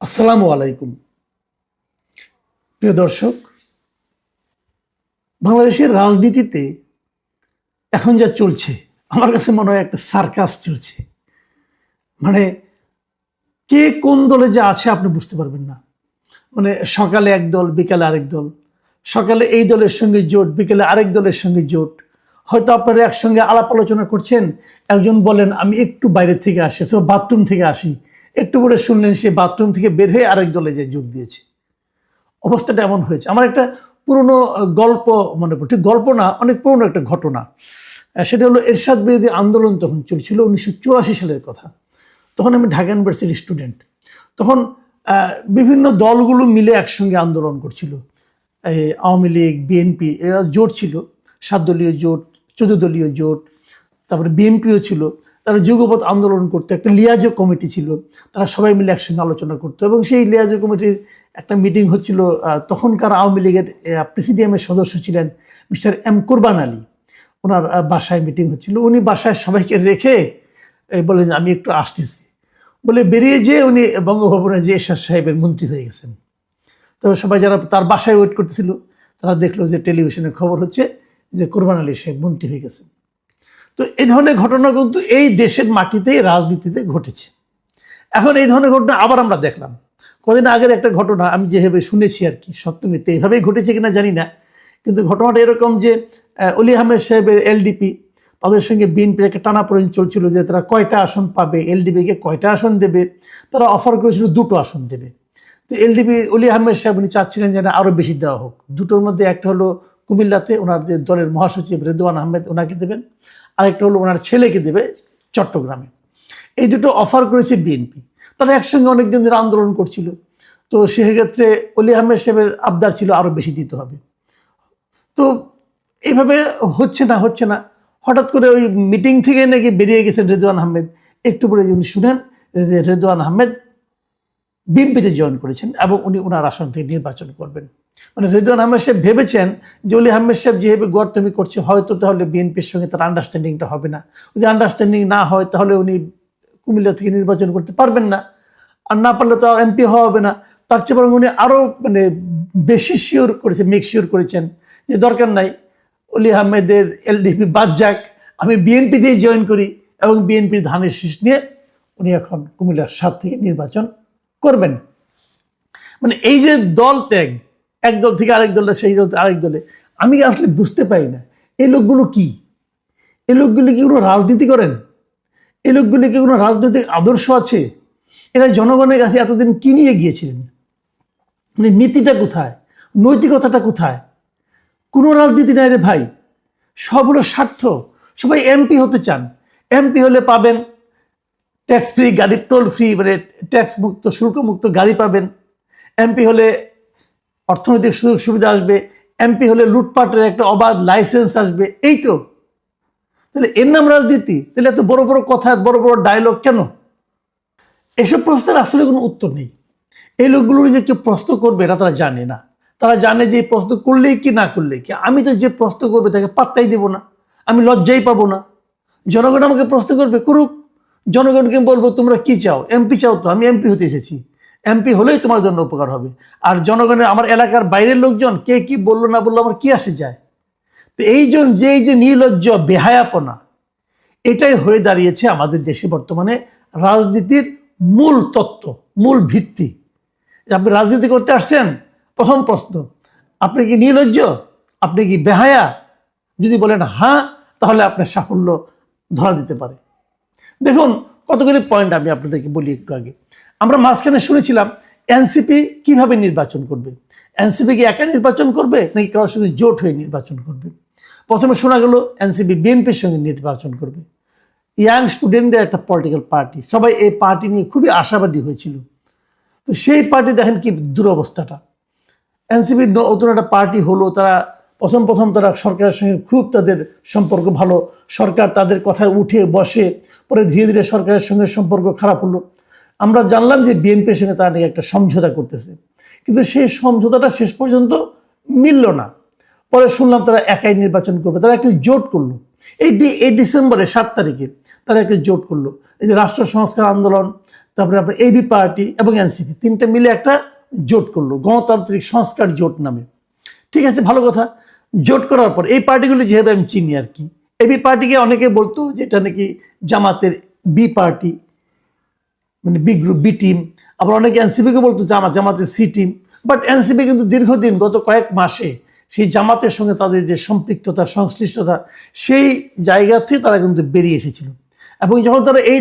আসসালামু আলাইকুম প্রিয় দর্শক। বাংলাদেশের রাজনীতিতে এখন যা চলছে আমার কাছে মনে হয় একটা সার্কাস চলছে। মানে কে কোন দলে যে আছে আপনি বুঝতে পারবেন না। মানে সকালে এক দল, বিকালে আরেক দল, সকালে এই দলের সঙ্গে জোট, বিকেলে আরেক দলের সঙ্গে জোট। হয়তো আপনারা একসঙ্গে আলাপ আলোচনা করছেন, একজন বলেন আমি একটু বাইরে থেকে আসি অথবা বাথরুম থেকে আসি, একটু পরে শুনলেন সে বাথরুম থেকে বের হয়ে আরেক দলে যে যোগ দিয়েছে। অবস্থাটা এমন হয়েছে। আমার একটা পুরনো গল্প মনে পড়ে, ঠিক গল্প না, অনেক পুরনো একটা ঘটনা। সেটা হলো এরশাদ বিরোধী আন্দোলন তখন চলছিল 1984 সালের কথা। তখন আমি ঢাকা ইউনিভার্সিটির স্টুডেন্ট। তখন বিভিন্ন দলগুলো মিলে একসঙ্গে আন্দোলন করছিল। এই আওয়ামী লীগ, বিএনপি এরা জোট ছিল, 7 দলীয় জোট, 14 দলীয় জোট, তারপরে বিএনপিও ছিল। তারা যুগপৎ আন্দোলন করতো, একটা লিয়াজো কমিটি ছিল, তারা সবাই মিলে একসঙ্গে আলোচনা করতো। এবং সেই লিয়াজো কমিটির একটা মিটিং হচ্ছিল, তখনকার আওয়ামী লীগের প্রেসিডিয়ামের সদস্য ছিলেন মিস্টার এম কুরবান আলী। ওনার বাসায় মিটিং হচ্ছিল। উনি বাসায় সবাইকে রেখে বলেন যে আমি একটু আসতেছি বলে বেরিয়ে যেয়ে উনি বঙ্গভবনে যে এরশাদ সাহেবের মন্ত্রী হয়ে গেছেন। তো সবাই যারা তার বাসায় ওয়েট করতেছিল তারা দেখলো যে টেলিভিশনে খবর হচ্ছে যে কুরবান আলী সাহেব মন্ত্রী হয়ে গেছেন। তো এই ধরনের ঘটনা কিন্তু এই দেশের মাটিতেই রাজনীতিতে ঘটেছে। এখন এই ধরনের ঘটনা আবার আমরা দেখলাম। কদিন আগের একটা ঘটনা আমি যেভাবে শুনেছি আর কি, সত্য মিথ্যে এইভাবেই ঘটেছে কিনা জানি না, কিন্তু ঘটনাটা এরকম যে অলি আহমেদ সাহেবের এলডিপি, তাদের সঙ্গে বিএনপির একটা টানাপোড়েন চলছিল যে তারা কয়টা আসন পাবে, এলডিপিকে কয়টা আসন দেবে। তারা অফার করেছিল 2টো আসন দেবে। তো এলডিপি অলি আহমেদ সাহেব উনি চাচ্ছিলেন যেন আরও বেশি দেওয়া হোক। দুটোর মধ্যে একটা হলো কুমিল্লাতে ওনাদের দলের মহাসচিব রেদওয়ান আহমেদ ওনাকে দেবেন, আরেকটা হলো ওনার ছেলেকে দেবে চট্টগ্রামে। এই দুটো অফার করেছে বিএনপি। তারা একসঙ্গে অনেকদিন ধরে আন্দোলন করছিল। তো সেক্ষেত্রে অলি আহমেদ সাহেবের আবদার ছিল আরও বেশি দিতে হবে। তো এইভাবে হচ্ছে না। হঠাৎ করে ওই মিটিং থেকে নাকি বেরিয়ে গেছেন রেদওয়ান আহমেদ। একটু পরে উনি শুনেন যে রেদওয়ান আহমেদ বিএনপিতে জয়েন করেছেন এবং উনি ওনার আসন থেকে নির্বাচন করবেন। মানে রেদওয়ান আহমেদ সাহেব ভেবেছেন যে অলি আহমেদ সাহেব যেভাবে গড়তমি করছে হয়তো তাহলে বিএনপির সঙ্গে তার আন্ডারস্ট্যান্ডিংটা হবে না। যদি আন্ডারস্ট্যান্ডিং না হয় তাহলে উনি কুমিল্লা থেকে নির্বাচন করতে পারবেন না, আর না পারলে তো আর এমপি হওয়া হবে না। তার চেয়ে বরং উনি আরও বেশি শিওর করেছেন, মেক শিওর করেছেন যে দরকার নাই, অলি আহমেদের এলডিপি বাদ যাক, আমি বিএনপি দিয়ে জয়েন করি এবং বিএনপির ধানের শীষ নিয়ে উনি এখন কুমিল্লার 7 থেকে নির্বাচন করবেন। মানে এই যে দল ত্যাগ, এক দল থেকে আরেক দলে, সেই দল থেকে আরেক দলে, আমি আসলে বুঝতে পারি না এই লোকগুলো কি, এই লোকগুলি কি কোনো রাজনীতি করেন? এই লোকগুলি কি কোনো রাজনৈতিক আদর্শ আছে? এরা জনগণের কাছে এতদিন কি নিয়ে গিয়েছিলেন? মানে নীতিটা কোথায়, নৈতিকতাটা কোথায়? কোনো রাজনীতি নাই রে ভাই, সব হলো স্বার্থ। সবাই এমপি হতে চান, এমপি হলে পাবেন ট্যাক্স ফ্রি গাড়ি, টোল ফ্রি, মানে ট্যাক্স মুক্ত, শুল্ক মুক্ত গাড়ি পাবেন। এমপি হলে অর্থনৈতিক সুযোগ সুবিধা আসবে, এমপি হলে লুটপাটের একটা অবাধ লাইসেন্স আসবে। এই তো, তাহলে এর নাম রাজনীতি? তাহলে এত বড় বড় কথা, বড় বড় ডায়লগ কেন? এসব প্রশ্নের আসলে কোনো উত্তর নেই। এই লোকগুলো যে কেউ প্রশ্ন করবে এটা তারা জানে না। তারা জানে যে প্রশ্ন করলেই কি না করলেই কি, আমি তো যে প্রশ্ন করবে তাকে পাত্তাই দেব না, আমি লজ্জাই পাবো না। জনগণ আমাকে প্রশ্ন করবে, করুক। জনগণকে বলবো তোমরা কি চাও, এমপি চাও? তো আমি এমপি হতে এসেছি, এমপি হলেই তোমার জন্য উপকার হবে। আর জনগণের, আমার এলাকার বাইরের লোকজন কে কি বললো না বললো আমার কি আসে যায়? তো এই যে নির্লজ্জ বেহায়াপনা, এটাই হয়ে দাঁড়িয়েছে আমাদের দেশে বর্তমানে রাজনীতির মূল তত্ত্ব, মূল ভিত্তি। আপনি রাজনীতি করতে আসছেন, প্রথম প্রশ্ন, আপনি কি নির্লজ্জ, আপনি কি বেহায়া? যদি বলেন হ্যাঁ, তাহলে আপনার সাফল্য ধরা দিতে পারে। দেখুন কতগুলি পয়েন্ট আমি আপনাদেরকে বলি একটু আগে। আমরা মাঝখানে শুনেছিলাম এনসিপি কিভাবে নির্বাচন করবে। এনসিপি কি একা নির্বাচন করবে নাকি কারোর সঙ্গে জোট হয়ে নির্বাচন করবে? প্রথমে শোনা গেল এনসিপি বিএনপির সঙ্গে নির্বাচন করবে। ইয়াং স্টুডেন্টদের একটা পলিটিক্যাল পার্টি, সবাই এই পার্টি নিয়ে খুবই আশাবাদী হয়েছিল। তো সেই পার্টি দেখেন কি দুরবস্থাটা। এনসিপি নতুন একটা পার্টি হলো, তারা প্রথম তারা সরকারের সঙ্গে খুব তাদের সম্পর্ক ভালো, সরকার তাদের কথায় উঠে বসে, পরে ধীরে ধীরে সরকারের সঙ্গে সম্পর্ক খারাপ হলো। আমরা জানলাম যে বিএনপির সঙ্গে তারা নিয়ে একটা সমঝোতা করতেছে, কিন্তু সেই সমঝোতাটা শেষ পর্যন্ত মিলল না। পরে শুনলাম তারা একাই নির্বাচন করবে, তারা একটি জোট করলো। এই ডিসেম্বরে 7 তারিখে তারা একটি জোট করলো। এই যে রাষ্ট্র সংস্কার আন্দোলন, তারপরে আপনার এবি পার্টি এবং এনসিপি তিনটা মিলে একটা জোট করলো, গণতান্ত্রিক সংস্কার জোট নামে। ঠিক আছে, ভালো কথা। জোট করার পর এই পার্টিগুলি যেভাবে আমি চিনি আর কি, এবি পার্টিকে অনেকে বলতো যে এটা নাকি জামাতের বি পার্টি, মানে বি গ্রুপ, বি টিম। আবার অনেকে এনসিপিকে বলতো জামাতের সি টিম। বাট এনসিপি কিন্তু দীর্ঘদিন, গত কয়েক মাসে সেই জামাতের সঙ্গে তাদের যে সম্পৃক্ততা, সংশ্লিষ্টতা, সেই জায়গা থেকে তারা কিন্তু বেরিয়ে এসেছিল। এবং যখন তারা এই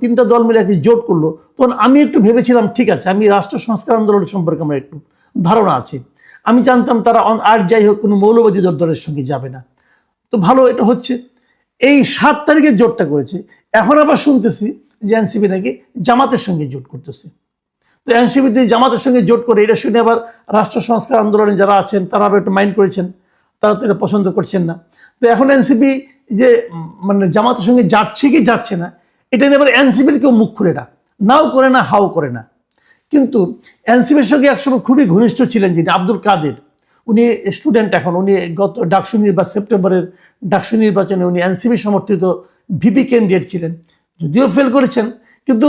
তিনটা দল মিলে একটি জোট করলো, তখন আমি একটু ভেবেছিলাম ঠিক আছে, আমি রাষ্ট্র সংস্কার আন্দোলন সম্পর্কে আমার একটু ধারণা আছে, আমি জানতাম তারা আর যাই হোক কোনো মৌলবাদী দলের সঙ্গে যাবে না। তো ভালো, এটা হচ্ছে এই 7 তারিখে জোটটা করেছে। এখন আবার শুনতেছি যে এনসিপি নাকি জামাতের সঙ্গে জোট করতেছে। তো এনসিপি যদি জামাতের সঙ্গে জোট করে, এটা শুনে আবার রাষ্ট্র সংস্কার আন্দোলনে যারা আছেন তারা আবার একটু মাইন্ড করেছেন, তারা তো এটা পছন্দ করছেন না। তো এখন এনসিপি যে মানে জামাতের সঙ্গে যাচ্ছে কি যাচ্ছে না, এটা নিয়ে আবার এনসিপির কেউ মুখ খুলে না, নাও করে না, হাও করে না। কিন্তু এনসিপির সঙ্গে একসময় খুবই ঘনিষ্ঠ ছিলেন যিনি, আব্দুল কাদের, উনি স্টুডেন্ট এখন, উনি গত সেপ্টেম্বরের ডাকসু নির্বাচনে উনি এনসিপি সমর্থিত ভিপি ক্যান্ডিডেট ছিলেন, যদিও ফেল করেছেন, কিন্তু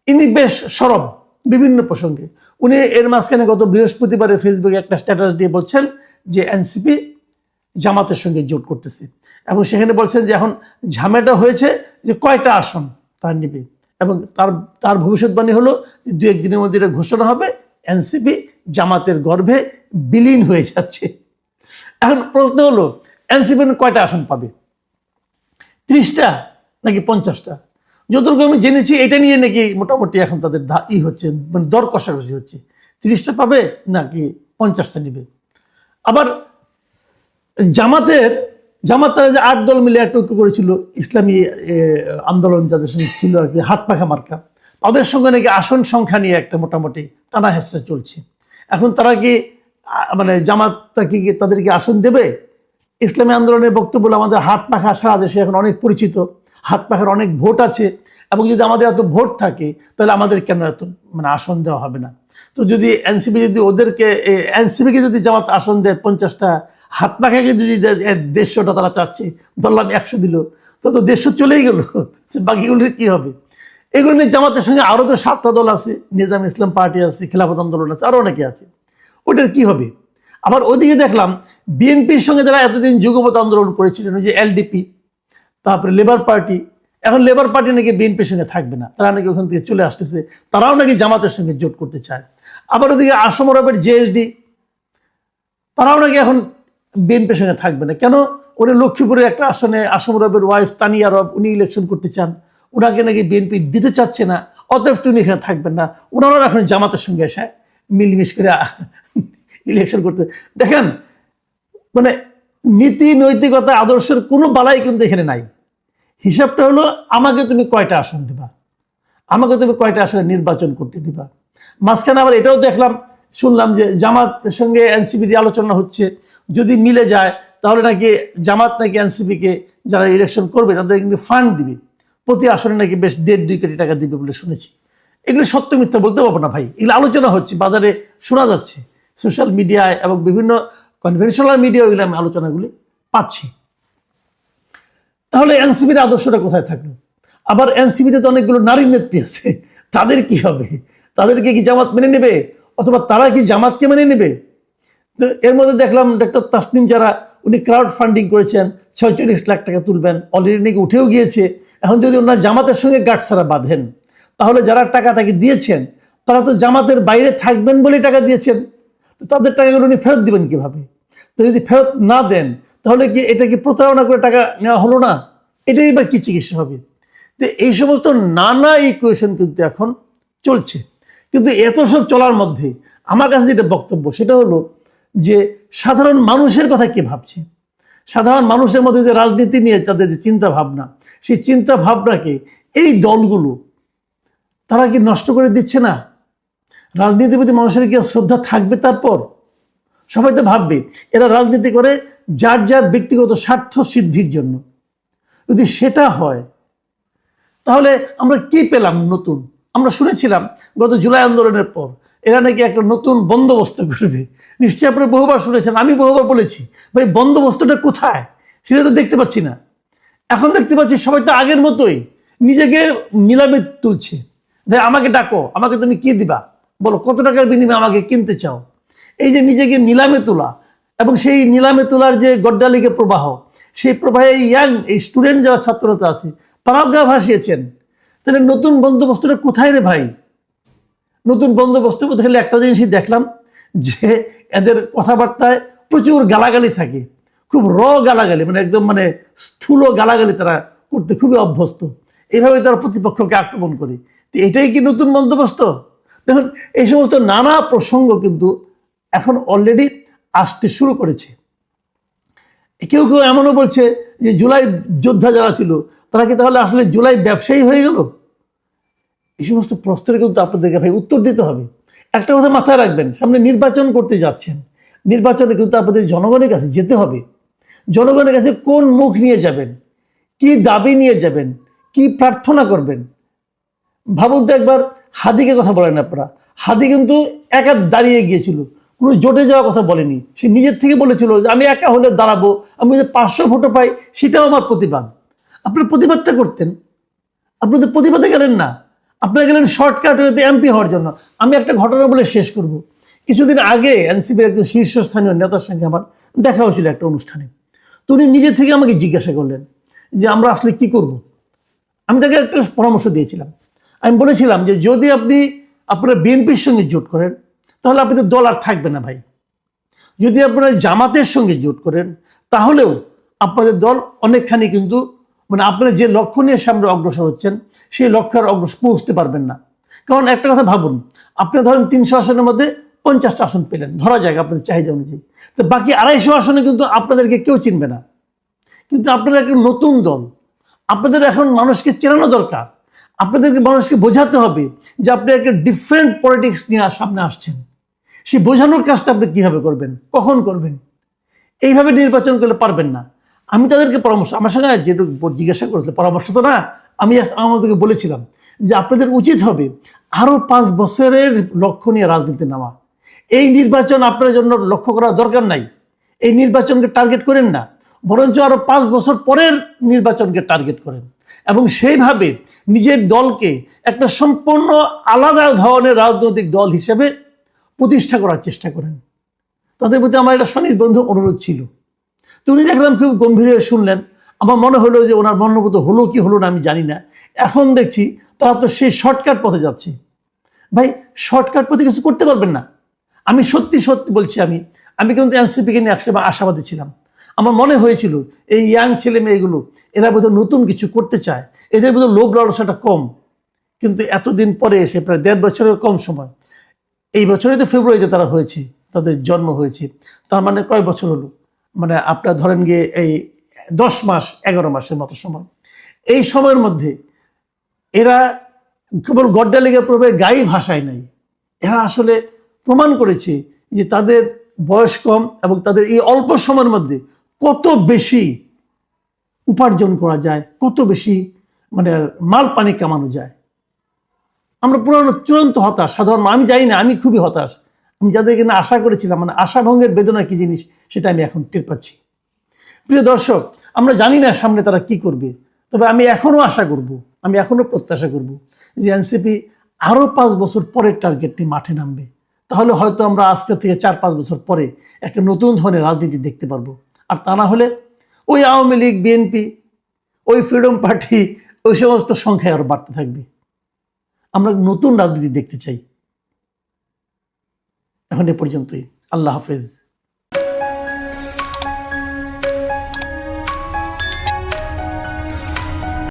ইনি বেশ সরব বিভিন্ন প্রসঙ্গে। উনি এর মাঝখানে গত বৃহস্পতিবারে ফেসবুকে একটা স্ট্যাটাস দিয়ে বলছেন যে এনসিপি জামাতের সঙ্গে জোট করতেছে, এবং সেখানে বলছেন যে এখন ঝামেলাটা হয়েছে যে কয়টা আসন তার নিবে, এবং তার ভবিষ্যৎবাণী হলো যে 2-1 দিনের মধ্যে এটা ঘোষণা হবে, এনসিপি জামাতের গর্ভে বিলীন হয়ে যাচ্ছে। এখন প্রশ্ন হলো এনসিপি কয়টা আসন পাবে, 30টা নাকি 50টা? যতটুকু আমি জেনেছি এটা নিয়ে নাকি মোটামুটি এখন তাদের হচ্ছে, মানে দর কষাকষি হচ্ছে, 30টা পাবে নাকি 50টা নিবে। আবার জামাতের যে 8 দল মিলে একটা ঐক্য করেছিল, ইসলামী আন্দোলন যাদের সঙ্গে ছিল আর কি, হাত পাখা মার্কা, তাদের সঙ্গে নাকি আসন সংখ্যা নিয়ে একটা মোটামুটি টানা হেঁচড়া চলছে। এখন তারা কি মানে জামাতটা কি তাদেরকে আসন দেবে? ইসলামী আন্দোলনের বক্তব্য হলো আমাদের হাত পাখা সারা দেশে এখন অনেক পরিচিত, হাত পাখার অনেক ভোট আছে, এবং যদি আমাদের এত ভোট থাকে তাহলে আমাদের কেন এত মানে আসন দেওয়া হবে না? তো যদি এনসিপি যদি এনসিপিকে যদি জামাত আসন দেয় 50টা, হাত পাখাকে যদি 150টা তারা চাচ্ছে, ধরলাম 100 দিল, তো 150 চলেই গেল, বাকিগুলির কি হবে? এগুলো নিয়ে জামাতের সঙ্গে আরও তো 7টা দল আছে, নিজাম ইসলাম পার্টি আছে, খেলাফত আন্দোলন আছে, আরও অনেকে আছে, ওটার কি হবে? আবার ওইদিকে দেখলাম বিএনপির সঙ্গে যারা এতদিন যুগপৎ আন্দোলন করেছিলেন, ওই যে এলডিপি, তারপরে লেবার পার্টি, এখন লেবার পার্টি নাকি বিএনপির সঙ্গে থাকবে না, তারা নাকি ওখান থেকে চলে আসতেছে, তারাও নাকি জামাতের সঙ্গে জোট করতে চায়। আবার ওদিকে আসম রবের জেএসডি, তারাও নাকি এখন বিএনপির সঙ্গে থাকবে না। কেন? উনি লক্ষ্মীপুরের একটা আসনে আসম রবের ওয়াইফ তানিয়া রব, উনি ইলেকশন করতে চান, ওনাকে নাকি বিএনপি দিতে চাচ্ছে না, অতএব উনি এখানে থাকবেন না, ওনারা এখন জামাতের সঙ্গে এসে মিলমিশ করে ইলেকশন করতে। দেখেন, মানে নীতি নৈতিকতা আদর্শের কোনো বালাই কিন্তু এখানে নাই। হিসাবটা হলো আমাকে তুমি কয়টা আসন দিবা, আমাকে তুমি কয়টা আসনে নির্বাচন করতে দিবা। মাঝখানে আবার এটাও দেখলাম, শুনলাম যে জামাতের সঙ্গে এনসিপির আলোচনা হচ্ছে, যদি মিলে যায় তাহলে নাকি জামাত নাকি এনসিপিকে যারা ইলেকশন করবে তাদের কিন্তু ফান্ড দিবে, প্রতি আসনে নাকি বেশ 1.5-2 কোটি টাকা দিবে বলে শুনেছি। এগুলো সত্য মিথ্যা বলতে পারবো না ভাই, এগুলো আলোচনা হচ্ছে, বাজারে শোনা যাচ্ছে, সোশ্যাল মিডিয়ায় এবং বিভিন্ন কনভেনশনাল মিডিয়া, ওইগুলো আমি আলোচনাগুলি পাচ্ছি। তাহলে এনসিপির আদর্শটা কোথায় থাকলো? আবার এনসিপিতে তো অনেকগুলো নারী নেত্রী আছে, তাদের কি হবে? তাদেরকে কি জামাত মেনে নেবে, অথবা তারা কি জামাতকে মেনে নেবে? তো এর মধ্যে দেখলাম ডক্টর তাসনিম যারা, উনি ক্রাউড ফান্ডিং করেছেন, 46 লাখ টাকা তুলবেন, অলরেডি নাকি উঠেও গিয়েছে। এখন যদি ওনারা জামাতের সঙ্গে গাঁটছাড়া বাঁধেন, তাহলে যারা টাকা তাকে দিয়েছেন তারা তো জামাতের বাইরে থাকবেন বলে টাকা দিয়েছেন, তো তাদের টাকাগুলো উনি ফেরত দিবেন কিভাবে? তো যদি ফেরত না দেন তাহলে কি এটা কি প্রতারণা করে টাকা নেওয়া হলো না? এটাই বা কি চিকিৎসা হবে? তো এই সমস্ত নানা ইকুয়েশন কিন্তু এখন চলছে। কিন্তু এত সব চলার মধ্যে আমার কাছে যেটা বক্তব্য সেটা হলো যে সাধারণ মানুষের কথা কে ভাবছে, সাধারণ মানুষের মধ্যে যে রাজনীতি নিয়ে তাদের যে চিন্তা ভাবনা, সেই চিন্তা ভাবনাকে এই দলগুলো তারা কি নষ্ট করে দিচ্ছে না? রাজনীতির প্রতি মানুষের কি শ্রদ্ধা থাকবে? তারপর সবাই তো ভাববে এরা রাজনীতি করে যার যার ব্যক্তিগত স্বার্থ সিদ্ধির জন্য। যদি সেটা হয় তাহলে আমরা কি পেলাম নতুন? আমরা শুনেছিলাম গত জুলাই আন্দোলনের পর এরা নাকি একটা নতুন বন্দোবস্ত করবে, নিশ্চয়ই আপনারা বহুবার শুনেছেন, আমি বহুবার বলেছি ভাই বন্দোবস্তটা কোথায়, সেটা তো দেখতে পাচ্ছি না। এখন দেখতে পাচ্ছি সবাই তো আগের মতোই নিজেকে নিলামে তুলছে, ভাই আমাকে ডাকো, আমাকে তুমি কি দিবা বলো, কত টাকার বিনিময়ে আমাকে কিনতে চাও। এই যে নিজেকে নিলামে তোলা, এবং সেই নিলামে তোলার যে গড্ডালিকে প্রবাহ, সেই প্রবাহে এই স্টুডেন্ট যারা ছাত্রতা আছে তারাও গা ভাসিয়েছেন। তাহলে নতুন বন্দোবস্তটা কোথায় রে ভাই? নতুন বন্দোবস্ত বলতে গেলে একটা জিনিসই দেখলাম, যে এদের কথাবার্তায় প্রচুর গালাগালি থাকে, খুব গালাগালি, মানে একদম মানে স্থূল গালাগালি তারা করতে খুবই অভ্যস্ত। এইভাবে তারা প্রতিপক্ষকে আক্রমণ করে। তো এটাই কি নতুন বন্দোবস্ত? দেখুন, এই সমস্ত নানা প্রসঙ্গ কিন্তু এখন অলরেডি আসতে শুরু করেছে। কেউ কেউ এমনও বলছে যে জুলাই যোদ্ধা যারা ছিল তারা কি তাহলে আসলে জুলাই ব্যবসায়ী হয়ে গেল? এই সমস্ত প্রশ্নের কিন্তু আপনাদেরকে ভাই উত্তর দিতে হবে। একটা কথা মাথায় রাখবেন, সামনে নির্বাচন করতে যাচ্ছেন, নির্বাচনে কিন্তু আপনাদের জনগণের কাছে যেতে হবে। জনগণের কাছে কোন মুখ নিয়ে যাবেন, কি দাবি নিয়ে যাবেন, কি প্রার্থনা করবেন। ভাবুন তো একবার, হাদিকে কথা বলেন আপনারা। হাদি কিন্তু একা দাঁড়িয়ে গিয়েছিল, কোনো জোটে যাওয়ার কথা বলেনি। সে নিজের থেকে বলেছিল যে আমি একা হলে দাঁড়াবো, আমি যদি 500 ভোটও পাই সেটাও আমার প্রতিবাদ। আপনার প্রতিবাদটা করতেন, আপনি তো প্রতিবাদে গেলেন না, আপনারা গেলেন শর্টকাট হতে এমপি হওয়ার জন্য। আমি একটা ঘটনা বলে শেষ করব। কিছুদিন আগে এনসিপির একজন শীর্ষস্থানীয় নেতার সঙ্গে আমার দেখা হয়েছিল একটা অনুষ্ঠানে। তো উনি নিজে থেকে আমাকে জিজ্ঞাসা করলেন যে আমরা আসলে কি করব। আমি তাকে একটা পরামর্শ দিয়েছিলাম। আমি বলেছিলাম যে যদি আপনারা বিএনপির সঙ্গে জোট করেন তাহলে আপনাদের দল আর থাকবে না ভাই। যদি আপনারা জামাতের সঙ্গে জোট করেন তাহলেও আপনাদের দল অনেকখানি কিন্তু, মানে আপনারা যে লক্ষ্য নিয়ে সামনে অগ্রসর হচ্ছেন সেই লক্ষ্যে আর অগ্রসর পৌঁছতে পারবেন না। কারণ একটা কথা ভাবুন, আপনি ধরেন 300 আসনের মধ্যে 50টা আসন পেলেন, ধরা যাক আপনাদের চাহিদা অনুযায়ী, তো বাকি 250 আসনে কিন্তু আপনাদেরকে কেউ চিনবে না। কিন্তু আপনারা একটা নতুন দল, আপনাদের এখন মানুষকে চেনানো দরকার। আপনাদেরকে মানুষকে বোঝাতে হবে যে আপনি একটা ডিফারেন্ট পলিটিক্স নিয়ে সামনে আসছেন। সেই বোঝানোর কাজটা আপনি কীভাবে করবেন, কখন করবেন? এইভাবে নির্বাচন করলে পারবেন না। আমি তাদেরকে পরামর্শ, আমার সঙ্গে যেটুকু জিজ্ঞাসা করেছিল, পরামর্শ তো না, আমি আমাদেরকে বলেছিলাম যে আপনাদের উচিত হবে আরও 5 বছরের লক্ষ্য নিয়ে রাজনীতি নেওয়া। এই নির্বাচন আপনার জন্য লক্ষ্য করার দরকার নাই, এই নির্বাচনকে টার্গেট করেন না, বরঞ্চ আরও 5 বছর পরের নির্বাচনকে টার্গেট করেন এবং সেইভাবে নিজের দলকে একটা সম্পূর্ণ আলাদা ধরনের রাজনৈতিক দল হিসেবে প্রতিষ্ঠা করার চেষ্টা করেন। তাদের প্রতি আমার একটা স্বনির্বন্ধ অনুরোধ ছিল। তো উনি দেখলাম খুব গম্ভীর হয়ে শুনলেন। আমার মনে হলো যে ওনার মনোগত হলো কি হলো না আমি জানি না। এখন দেখছি তারা তো সেই শর্টকাট পথে যাচ্ছে। ভাই, শর্টকাট পথে কিছু করতে পারবেন না। আমি সত্যি সত্যি বলছি, আমি কিন্তু এনসিপিকে নিয়ে একসময় আশাবাদী ছিলাম। আমার মনে হয়েছিল এই ইয়াং ছেলে মেয়েগুলো এরা বোধহয় নতুন কিছু করতে চায়, এদের বোধহয় লোভ লালসাটা কম। কিন্তু এতদিন পরে এসে প্রায় 1.5 বছরের কম সময়, এই বছরই তো ফেব্রুয়ারিতে তারা হয়েছে, তাদের জন্ম হয়েছে, তার মানে কয় বছর হলো, মানে আপনার ধরেন গিয়ে এই 10 মাস 11 মাসের মতো সময়। এই সময়ের মধ্যে এরা কেবল গড্ডালিগা প্রভাবে গায়ে ভাষায় নাই, এরা আসলে প্রমাণ করেছে যে তাদের বয়স কম এবং তাদের এই অল্প সময়ের মধ্যে কত বেশি উপার্জন করা যায়, কত বেশি মানে মাল পানি কামানো যায়। আমরা পুরো চূড়ান্ত হতাশ সাধারণ, আমি জানি না, আমি খুবই হতাশ। আমি যাদেরকে না আশা করেছিলাম, মানে আশাভঙ্গের বেদনা কি জিনিস সেটা আমি এখন টের পাচ্ছি। প্রিয় দর্শক, আমরা জানি না সামনে তারা কি করবে, তবে আমি এখনও আশা করব, আমি এখনও প্রত্যাশা করব যে এনসিপি আরও 5 বছর পরের টার্গেট নিয়ে মাঠে নামবে। তাহলে হয়তো আমরা আজকে থেকে 4-5 বছর পরে একটা নতুন ধরনের রাজনীতি দেখতে পারবো। আর তা না হলে ওই আওয়ামী লীগ, বিএনপি, ওই ফ্রিডম পার্টি, ওই সমস্ত সংখ্যায় আরও বাড়তে থাকবে। আমরা নতুন রাজনীতি দেখতে চাই। এখন এ পর্যন্তই। আল্লাহ হাফেজ।